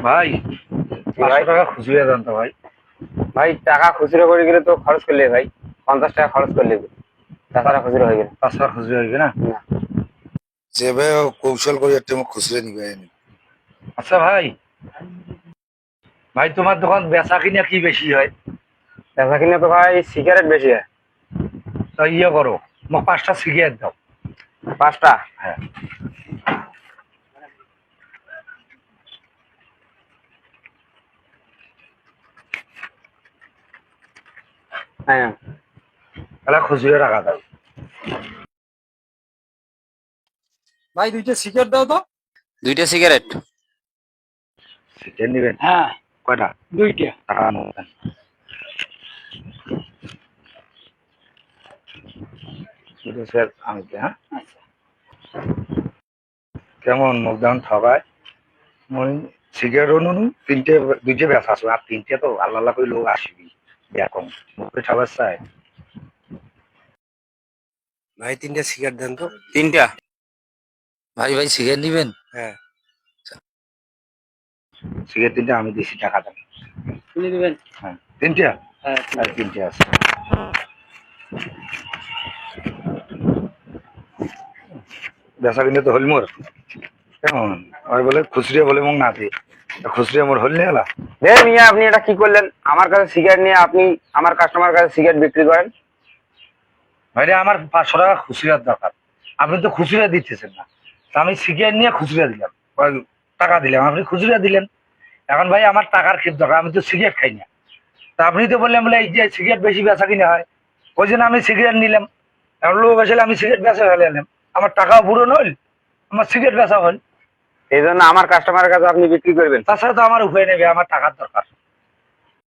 ভাই ভাই 500 টাকা খুচরা দেন তো ভাই। ভাই টাকা খুচরো করে গেলে তো খরচ করলে ভাই 50 টাকা খরচ করলে তাছাড়া খুচরো হয়ে গেল 500 টাকা খুচরা হইবে না? না। যেভাবে কৌশল করে একটা খুচরে নিবে। আচ্ছা ভাই, ভাই তোমার দোকান বেচা কিনা কি বেশি হয়? বেচা কিনে তো ভাই সিগারেট বেশি হয়। তা ইয়ে করো, মোক 5টা সিগারেট দাও। 5টা? হ্যাঁ। হ্যাঁ তাহলে খুচরা টাকা দাও। ভাই 2টা সিগারেট দাও তো। 2টা সিগারেট? সিগারেট নিবেন? হ্যাঁ কয়টা? 2টা। টাকা নেবেন? স্যার আমি হ্যাঁ কেমন মুখ দাম ঠকায়? মই সিগারেটও নুনু 2টে বেচা আছো, আর 3টে তো আল্লাহ আল্লাহ করে লোক আসবি এরকম মুখে ঠকার চাই। ভাই 3টা সিগারেট দেন তো। 3টা? ভাই ভাই সিগারেট নিবেন? হ্যাঁ, সিগারেট 3টে আমি দিছি, টাকা দেন। তুমি দিবেন? হ্যাঁ 3টে? হ্যাঁ আর 3টে আছে। বেচা কিনে তো হল মোর কেমন ওই বলে খুচরিয়া বলে মোক না দিয়ে খুচরিয়া মোর হল নিয়ে এলা। মিয়া আপনি এটা কি করলেন? আমার কাছে সিগারেট নিয়ে আপনি আমার কাস্টমার কাছে সিগারেট বিক্রি করেন। ভাইরে আমার 500 টাকা খুচরার দরকার, আপনি তো খুচরা দিতেছেন না, তা আমি সিগারেট নিয়ে খুচরা দিলাম, ওই টাকা দিলাম, আপনি খুচরা দিলেন। এখন ভাই আমার টাকার ক্ষেত দরকার, আমি তো সিগারেট খাই না। তা আপনি তো বললেন বলে এই যে সিগারেট বেশি বেচা কিনে হয়, ওই জন্য আমি সিগারেট নিলাম। এখন লোক আসলে আমি সিগারেট বেচা ফেলে এলাম, আমার টাকাও পূরণ হল, আমার সিগারেট বেচা হল। এই জন্য আমার কাস্টমারের কাছে আপনি বিক্রি করবেন। তাছাড়া তো আমার উপায় নেবে, আমার টাকার দরকার।